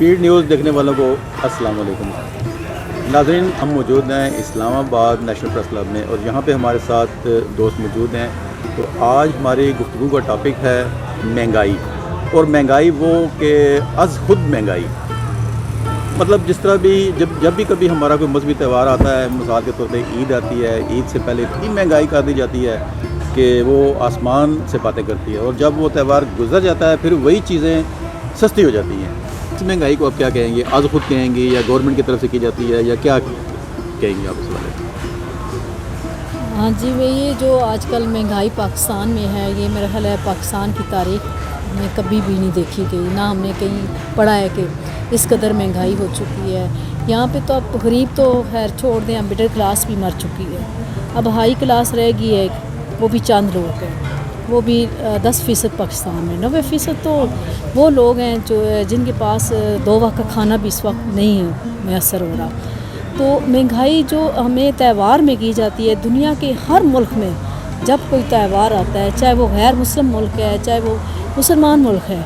Speed news देखने वालों को अस्सलाम वालेकुम। नाज़रीन, हम मौजूद हैं इस्लामाबाद नेशनल प्रेस क्लब में और यहाँ पे हमारे साथ दोस्त मौजूद हैं। तो आज हमारी गुफ्तगू का टॉपिक है महंगाई, और महंगाई वो कि अज़ खुद महंगाई, मतलब जिस तरह भी जब भी कभी हमारा कोई मजहबी त्यौहार आता है, मिसाल के तौर पे ईद आती है, ईद से पहले इतनी महंगाई कर दी जाती है कि वो आसमान से बातें करती है, और जब वो त्यौहार गुजर जाता है फिर वही चीज़ें सस्ती हो जाती हैं। इस महंगाई को आप क्या कहेंगे? आज खुद कहेंगे या गवर्नमेंट की तरफ से की जाती है, या क्या कहेंगे आप इस बारे में? हाँ जी, वे ये जो आजकल महंगाई पाकिस्तान में है, ये मेरा ख्याल है पाकिस्तान की तारीख में कभी भी नहीं देखी गई, ना हमने कहीं पढ़ा है कि इस कदर महंगाई हो चुकी है। यहाँ पे तो अब गरीब तो खैर छोड़ दें, अब मिडिल क्लास भी मर चुकी है, अब हाई क्लास रह गई है, वो भी चंद लोग हैं, वो भी 10% पाकिस्तान में। 90% तो वो लोग हैं जो जिनके पास 2 वक्त का खाना भी इस वक्त नहीं मैसर हो रहा। तो महंगाई जो हमें त्यौहार में की जाती है, दुनिया के हर मुल्क में जब कोई त्यौहार आता है, चाहे वो गैर मुस्लिम मुल्क है चाहे वो मुसलमान मुल्क है,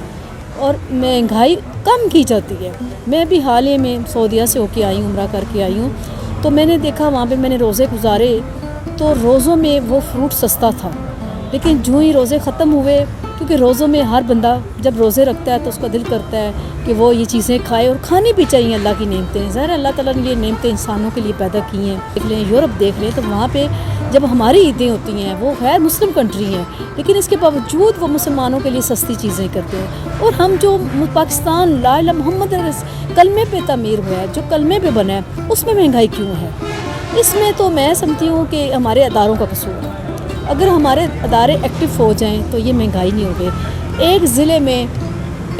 और महंगाई कम की जाती है। मैं भी हाल ही में सऊदीया से होके आई हूँ, उम्रा करके आई हूँ, तो मैंने देखा वहाँ पे मैंने रोज़े गुजारे, तो रोज़ों में वो फ्रूट सस्ता था, लेकिन जो ही रोज़े ख़त्म हुए, क्योंकि रोज़ों में हर बंदा जब रोज़े रखता है तो उसका दिल करता है कि वो ये चीज़ें खाए, और खानी भी चाहिए। अल्लाह की नेमतें, ज़ाहिर अल्लाह ताला ने ये नेमतें इंसानों के लिए पैदा की हैं। देख लें यूरोप देख लें, तो वहाँ पे जब हमारी ईदें होती हैं, वो गैर मुस्लिम कंट्री हैं, लेकिन इसके बावजूद वो मुसलमानों के लिए सस्ती चीज़ें करते हैं। और हम जो पाकिस्तान ला इलाहा मोहम्मद कलमे पे तमीर हुआ है, जो कलमे पे बना है, उसमें महंगाई क्यों है? इसमें तो मैं समझती हूँ कि हमारे अदारों का कसूर है। अगर हमारे अदारे एक्टिव हो जाएं तो ये महंगाई नहीं होगी। एक ज़िले में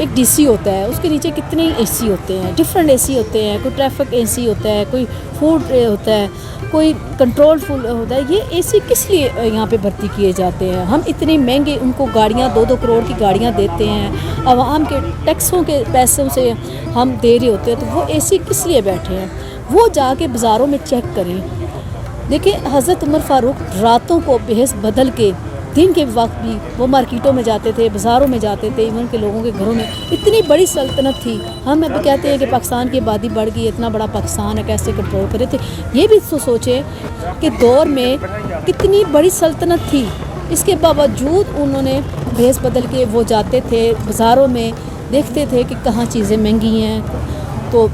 एक डीसी होता है, उसके नीचे कितने एसी होते हैं, डिफरेंट एसी होते हैं, कोई ट्रैफिक एसी होता है, कोई फूड होता है, कोई कंट्रोल फुल होता है। ये एसी किस लिए यहाँ पे भर्ती किए जाते हैं? हम इतनी महंगे उनको गाड़ियाँ 2-2 करोड़ की गाड़ियाँ देते हैं, आवाम के टैक्सों के पैसों से हम दे रहे होते हैं, तो वो एसी किस लिए बैठे हैं? वो जाके बाज़ारों में चेक करें। देखिए, हज़रत उमर फ़ारूक रातों को बेहस बदल के दिन के वक्त भी वो मार्केटों में जाते थे, बाज़ारों में जाते थे, इवन के लोगों के घरों में। इतनी बड़ी सल्तनत थी। हम अब कहते हैं कि पाकिस्तान की आबादी बढ़ गई, इतना बड़ा पाकिस्तान है, कैसे कंट्रोल करे थे। ये भी तो सोचें कि दौर में कितनी बड़ी सल्तनत थी, इसके बावजूद उन्होंने भेस बदल के वो जाते थे बाज़ारों में, देखते थे कि कहाँ चीज़ें महंगी हैं। तो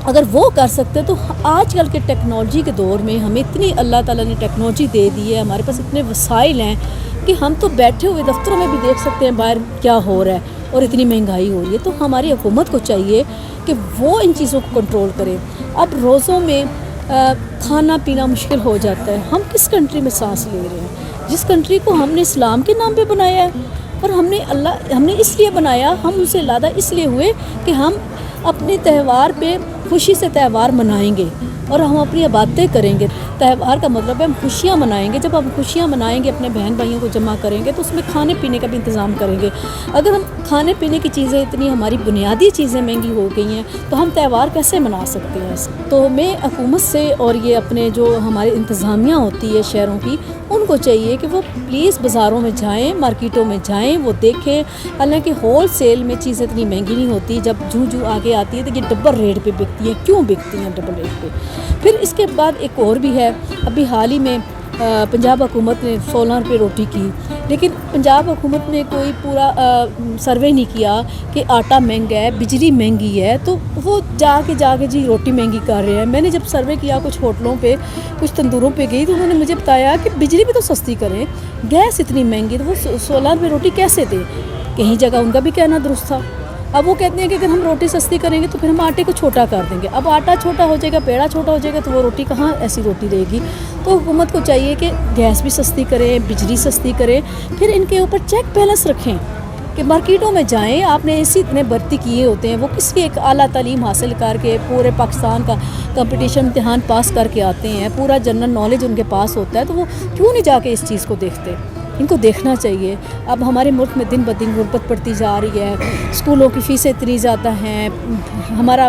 अगर वो कर सकते तो आजकल के टेक्नोलॉजी के दौर में हमें इतनी अल्लाह ताला ने टेक्नोलॉजी दे दी है, हमारे पास इतने वसाइल हैं कि हम तो बैठे हुए दफ्तरों में भी देख सकते हैं बाहर क्या हो रहा है, और इतनी महंगाई हो रही है। तो हमारी हुकूमत को चाहिए कि वो इन चीज़ों को कंट्रोल करे। अब रोज़ों में खाना पीना मुश्किल हो जाता है। हम किस कंट्री में सांस ले रहे हैं? जिस कंट्री को हमने इस्लाम के नाम पे बनाया है, और हमने इसलिए बनाया, हम उनसे लादा इसलिए हुए कि हम अपने त्यौहार पे खुशी से त्यौहार मनाएंगे और हम अपनी इबादतें करेंगे। त्यौहार का मतलब है हम खुशियाँ मनाएंगे। जब हम खुशियाँ मनाएंगे, अपने बहन भाइयों को जमा करेंगे, तो उसमें खाने पीने का भी इंतज़ाम करेंगे। अगर हम खाने पीने की चीज़ें, इतनी हमारी बुनियादी चीज़ें महंगी हो गई हैं, तो हम त्यौहार कैसे मना सकते हैं? तो मैं हुकूमत से और ये अपने जो हमारी इंतज़ामिया होती है शहरों की, उनको चाहिए कि वो प्लीज़ बाज़ारों में जाएँ, मार्केटों में जाएँ, वो देखें। हालांकि होल सेल में चीज़ें इतनी महंगी नहीं होती, जब जूँ आगे आती है तो ये डबल रेट पे बिकती है। क्यों बिकती हैं डबल रेट पे? फिर इसके बाद एक और भी है, अभी हाल ही में पंजाब हुकूमत ने 16 रुपये रोटी की, लेकिन पंजाब हुकूमत ने कोई पूरा सर्वे नहीं किया कि आटा महंगा है, बिजली महंगी है, तो वो जाके जी रोटी महंगी कर रहे हैं। मैंने जब सर्वे किया कुछ होटलों पे, कुछ तंदूरों पे गई, तो उन्होंने मुझे बताया कि बिजली भी तो सस्ती करें, गैस इतनी महंगी, तो वो 16 रुपये रोटी कैसे दें? कहीं जगह उनका भी कहना दुरुस्त था। अब वो कहते हैं कि अगर हम रोटी सस्ती करेंगे तो फिर हम आटे को छोटा कर देंगे। अब आटा छोटा हो जाएगा, पेड़ा छोटा हो जाएगा, तो वो रोटी कहाँ ऐसी रोटी देगी? तो हुकूमत को चाहिए कि गैस भी सस्ती करें, बिजली सस्ती करें, फिर इनके ऊपर चेक बैलेंस रखें कि मार्केटों में जाएं। आपने एसी इतने भर्ती किए होते हैं, वो किसकी एक आला तालीम हासिल करके पूरे पाकिस्तान का कंपटीशन इम्तिहान पास करके आते हैं, पूरा जनरल नॉलेज उनके पास होता है, तो वो क्यों नहीं जाके इस चीज़ को देखते? इनको देखना चाहिए। अब हमारे मुल्क में दिन ब दिन गुर्बत बढ़ती जा रही है, स्कूलों की फ़ीसें इतनी ज़्यादा हैं, हमारा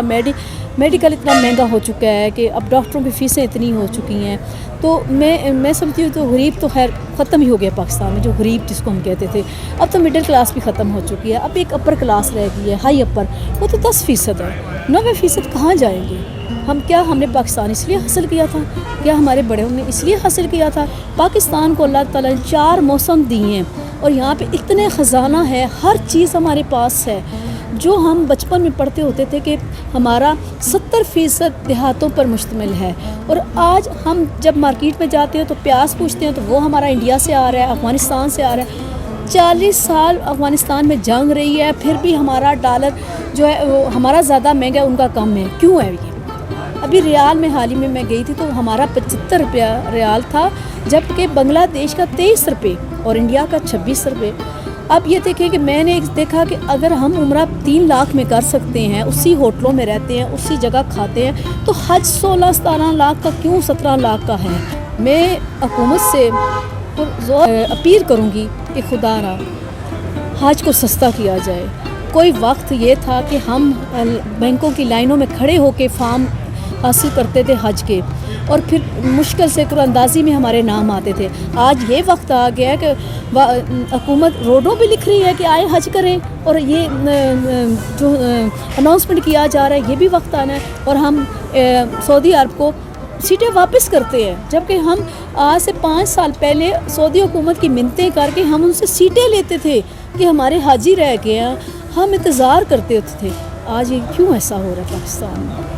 میڈیکل اتنا مہنگا ہو چکا ہے کہ اب ڈاکٹروں کی فیسیں اتنی ہو چکی ہیں. تو میں سمجھتی ہوں تو غریب تو خیر ختم ہی ہو گیا پاکستان میں, جو غریب جس کو ہم کہتے تھے. اب تو مڈل کلاس بھی ختم ہو چکی ہے, اب ایک اپر کلاس رہ گئی ہے, ہائی اپر, وہ تو 10% ہے. 90% کہاں جائیں گے ہم نے پاکستان اس لیے حاصل کیا تھا, کیا ہمارے بڑوں نے اس لیے حاصل کیا تھا. پاکستان کو اللہ تعالیٰ نے 4 موسم دیے ہیں اور یہاں پہ اتنے خزانہ ہے, ہر چیز ہمارے پاس ہے. جو ہم بچپن میں پڑھتے ہوتے تھے کہ ہمارا 70% دیہاتوں پر مشتمل ہے, اور آج ہم جب مارکیٹ میں جاتے ہیں تو پیاز پوچھتے ہیں تو وہ ہمارا انڈیا سے آ رہا ہے, افغانستان سے آ رہا ہے. 40 سال افغانستان میں جنگ رہی ہے, پھر بھی ہمارا ڈالر جو ہے وہ ہمارا زیادہ مہنگا ہے, ان کا کم ہے. کیوں ہے یہ؟ ابھی ریال میں حال ہی میں گئی تھی تو ہمارا 75 روپیہ ریال تھا, جبکہ بنگلہ دیش کا 23 روپے اور انڈیا کا 26 روپے. اب یہ دیکھیں کہ میں نے دیکھا کہ اگر ہم عمرہ 3 لاکھ میں کر سکتے ہیں, اسی ہوٹلوں میں رہتے ہیں, اسی جگہ کھاتے ہیں, تو حج 16-17 لاکھ کا کیوں 17 لاکھ کا ہے. میں حکومت سے اپیل کروں گی کہ خدا را حج کو سستا کیا جائے. کوئی وقت یہ تھا کہ ہم بینکوں کی لائنوں میں کھڑے ہو کے فارم حاصل کرتے تھے حج کے, اور پھر مشکل سے قرآن اندازی میں ہمارے نام آتے تھے. آج یہ وقت آ گیا ہے کہ حکومت روڈوں پہ لکھ رہی ہے کہ آئے حج کریں, اور یہ جو اناؤنسمنٹ کیا جا رہا ہے یہ بھی وقت آنا ہے, اور ہم سعودی عرب کو سیٹیں واپس کرتے ہیں, جبکہ ہم آج سے 5 سال پہلے سعودی حکومت کی منتیں کر کے ہم ان سے سیٹیں لیتے تھے کہ ہمارے حاجی رہ گئے ہیں, ہم انتظار کرتے ہوتے تھے. آج یہ کیوں ایسا ہو رہا ہے پاکستان میں؟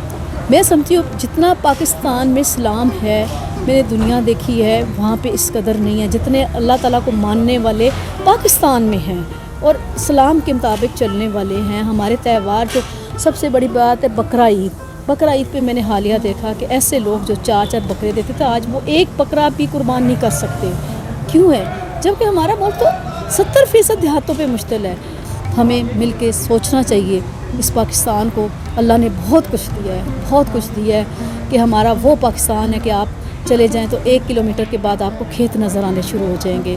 میں سمجھتی ہوں جتنا پاکستان میں اسلام ہے, میں نے دنیا دیکھی ہے, وہاں پہ اس قدر نہیں ہے جتنے اللہ تعالیٰ کو ماننے والے پاکستان میں ہیں اور اسلام کے مطابق چلنے والے ہیں. ہمارے تہوار جو سب سے بڑی بات ہے بقرہ عید پہ میں نے حالیہ دیکھا کہ ایسے لوگ جو 4 بکرے دیتے تھے, آج وہ 1 بکرا بھی قربان نہیں کر سکتے. کیوں ہے؟ جبکہ ہمارا ملک تو 70% دیہاتوں پہ مشتمل ہے. ہمیں مل کے سوچنا چاہیے. اس پاکستان کو اللہ نے بہت کچھ دیا ہے کہ ہمارا وہ پاکستان ہے کہ آپ چلے جائیں تو 1 کلومیٹر کے بعد آپ کو کھیت نظر آنے شروع ہو جائیں گے.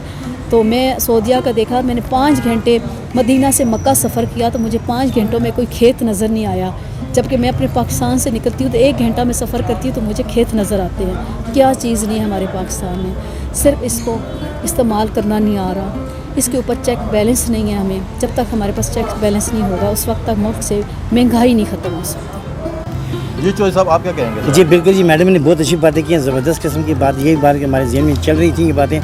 تو میں سعودیہ کا دیکھا, میں نے 5 گھنٹے مدینہ سے مکہ سفر کیا تو مجھے 5 گھنٹوں میں کوئی کھیت نظر نہیں آیا, جبکہ میں اپنے پاکستان سے نکلتی ہوں تو 1 گھنٹہ میں سفر کرتی ہوں تو مجھے کھیت نظر آتے ہیں. کیا چیز نہیں ہے ہمارے پاکستان میں, صرف اس کو استعمال کرنا نہیں آ رہا, اس کے اوپر چیک بیلنس نہیں ہے. ہمیں جب تک ہمارے پاس چیک بیلنس نہیں ہوگا اس وقت تک ملک سے مہنگائی نہیں ختم ہو سکتی. جی چوہے صاحب آپ کیا کہیں گے؟ جی بالکل جی, میڈم نے بہت اچھی باتیں کی ہیں, زبردست قسم کی بات. یہی بات کہ ہمارے ذہن میں چل رہی تھیں یہ باتیں,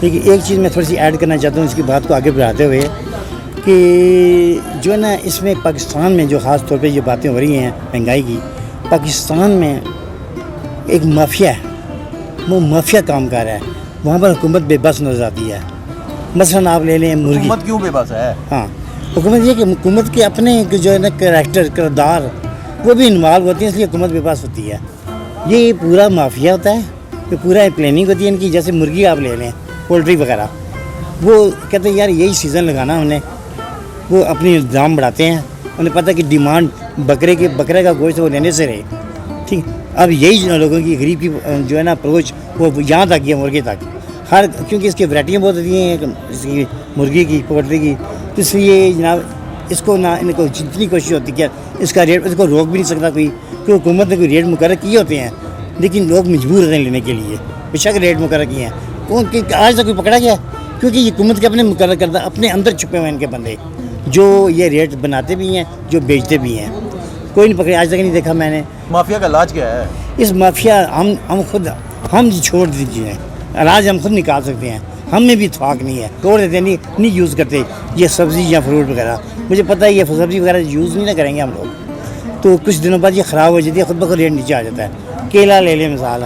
لیکن ایک چیز میں تھوڑی سی ایڈ کرنا چاہتا ہوں اس کی بات کو آگے بڑھاتے ہوئے کہ جو ہے نا اس میں پاکستان میں جو خاص طور پہ یہ باتیں ہو رہی ہیں مہنگائی کی, پاکستان میں ایک مافیا ہے, وہ مافیا کام کر رہا ہے. وہاں پر حکومت بے بس نظر آتی ہے. مثلاً آپ لے لیں مرغی. حکومت کیوں بے بس ہے؟ ہاں, حکومت یہ کہ حکومت کے اپنے جو ہے نا کریکٹر کردار وہ بھی انوالو ہوتی ہیں, اس لیے حکومت بے بس ہوتی ہے. یہ پورا مافیا ہوتا ہے, یہ پورا پلاننگ ہوتی ہے ان کی. جیسے مرغی آپ لے لیں, پولٹری وغیرہ, وہ کہتے ہیں یار یہی سیزن لگانا ہم نے, وہ اپنی دام بڑھاتے ہیں. انہیں پتہ کہ ڈیمانڈ بکرے کا گوشت وہ لینے سے رہے. ٹھیک, اب یہی لوگوں کی غریب کی جو ہے نا اپروچ وہ یہاں تک ہے, مرغے تک. کیونکہ اس کی ورائٹیاں بہت ہوتی ہیں اس کی مرغی کی, پولٹری کی, تو اس لیے جناب اس کو نہ ان کو جتنی کوشش ہوتی ہے کہ اس کا ریٹ اس کو روک بھی نہیں سکتا کوئی, کیونکہ حکومت نے کوئی ریٹ مقرر کیے ہوتے ہیں, لیکن لوگ مجبور ہوتے ہیں لینے کے لیے. بے شک ریٹ مقرر کیے ہیں, آج تک کوئی پکڑا گیا, کیونکہ یہ حکومت کے اپنے مقرر کردہ اپنے اندر چھپے ہوئے ہیں ان کے بندے, جو یہ ریٹ بناتے بھی ہیں, جو بیچتے بھی ہیں. کوئی نہیں پکڑے, آج تک نہیں دیکھا میں نے. مافیا کا علاج کیا ہے؟ اس مافیا ہم چھوڑ دیجیے, علاج ہم خود نکال سکتے ہیں. ہم میں بھی اتفاق نہیں ہے, توڑ دیتے ہیں, نہیں یوز کرتے یہ سبزی یا فروٹ وغیرہ. مجھے پتہ ہے یہ سبزی وغیرہ یوز نہیں نہ کریں گے ہم لوگ تو کچھ دنوں بعد یہ خراب ہو جاتی ہے, خود بخود ریٹ نیچے آ جاتا ہے. کیلا لے لیں مثال,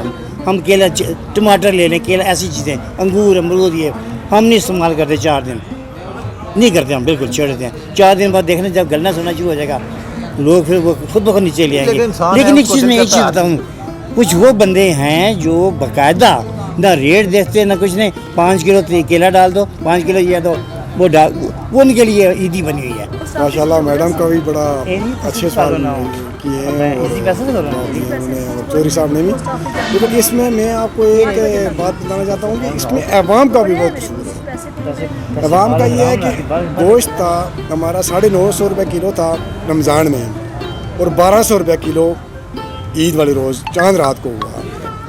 ہم کیلا, ٹماٹر لے لیں, کیلا, ایسی چیزیں, انگور, امرود, یہ ہم نہیں استعمال کرتے. 4 دن نہیں کرتے ہم, بالکل چھوڑ دیتے ہیں. 4 دن بعد دیکھنا جب گلنا سونا شروع ہو جائے گا لوگ پھر وہ خود بخود نیچے لے آئیں گے. لیکن ایک چیز میں ایک چیز بتاؤں, کچھ وہ بندے ہیں جو باقاعدہ نہ ریٹ دیکھتے نہ کچھ نہیں, 5 کلو کیلا ڈال دو, 5 کلو یہ دو, وہ ڈال, وہ ان کے لیے عیدی بنی ہوئی ہے. ماشاء اللہ میڈم کا بھی بڑا اچھے سوال کیے ہیں, اور چوہری صاحب نے بھی. لیکن اس میں آپ کو ایک بات بتانا چاہتا ہوں کہ اس میں عوام کا بھی بہت قصور ہے. عوام کا یہ ہے کہ گوشت تھا ہمارا 950 روپے کلو تھا رمضان میں, اور 1200 روپے کلو ईद वाले रोज़ चांद रात को हुआ,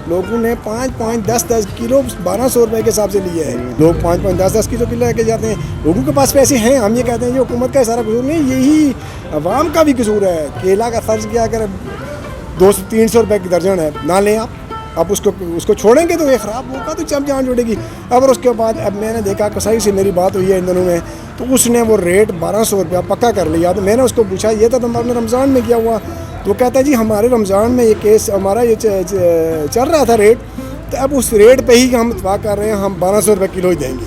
लोगों ने 5-5, 10-10 किलो 1200 रुपए के हिसाब से लिए है। लोग 5-5, 10-10 किलो लेके जाते हैं। लोगों के पास पैसे हैं, हम ये कहते हैं ये हुकूमत का सारा कसूर नहीं, यही अवाम का भी कसूर है। केला का फ़र्ज क्या अगर 200-300 रुपए की दर्जन है, ना लें आप उसको छोड़ेंगे तो ये ख़राब होगा, तो जब जान जुड़ेगी। अब उसके बाद अब मैंने देखा कसाई से मेरी बात हुई है इन दिनों में, तो उसने वो रेट 1200 रुपया पक्का कर लिया। तो मैंने उसको पूछा ये तो तुमने रमज़ान में किया हुआ, तो कहता है जी हमारे रमज़ान में ये केस हमारा ये चल रहा था रेट, तो अब उस रेट पे ही हम इत्फाक कर रहे हैं, हम 1200 रुपये किलो ही देंगे।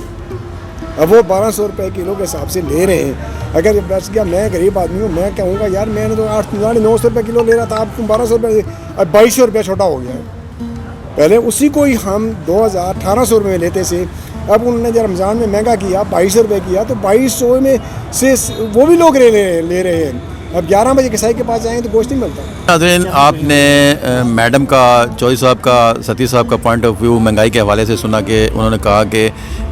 अब वो 1200 रुपये किलो के हिसाब से ले रहे हैं। अगर बच गया, मैं गरीब आदमी हूँ, मैं कहूँगा यार मैंने तो 800-900 रुपये किलो ले रहा था, अब तुम 1200 रुपये, अब 2200 रुपया छोटा हो गया है। पहले उसी को ही हम 1800 रुपये में लेते थे, अब उन्होंने जब रमज़ान में महंगा किया 2200 रुपये किया, तो 2200 में से वो भी लोग ले रहे हैं। अब 11 बजे कसाई के पास जाएंगे तो गोश्त नहीं मिलता। नाज़रीन, आपने मैडम का, चौधरी साहब का, सती साहब का पॉइंट ऑफ व्यू महंगाई के हवाले से सुना कि उन्होंने कहा कि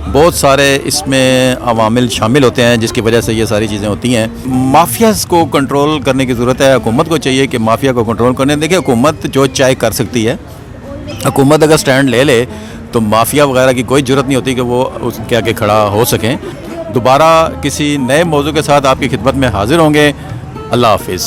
बहुत सारे इसमें अवामिल शामिल होते हैं जिसकी वजह से ये सारी चीज़ें होती हैं। माफियाज़ को कंट्रोल करने की ज़रूरत है, हुकूमत को चाहिए कि माफिया को कंट्रोल करने। देखिए, हुकूमत जो चाहे कर सकती है, हुकूमत अगर स्टैंड ले ले तो माफिया वगैरह की कोई ज़रूरत नहीं होती कि वो उसके आगे खड़ा हो सकें। दोबारा किसी नए मौजू के साथ आपकी खिदमत में हाज़िर होंगे। अल्लाह हाफिज़।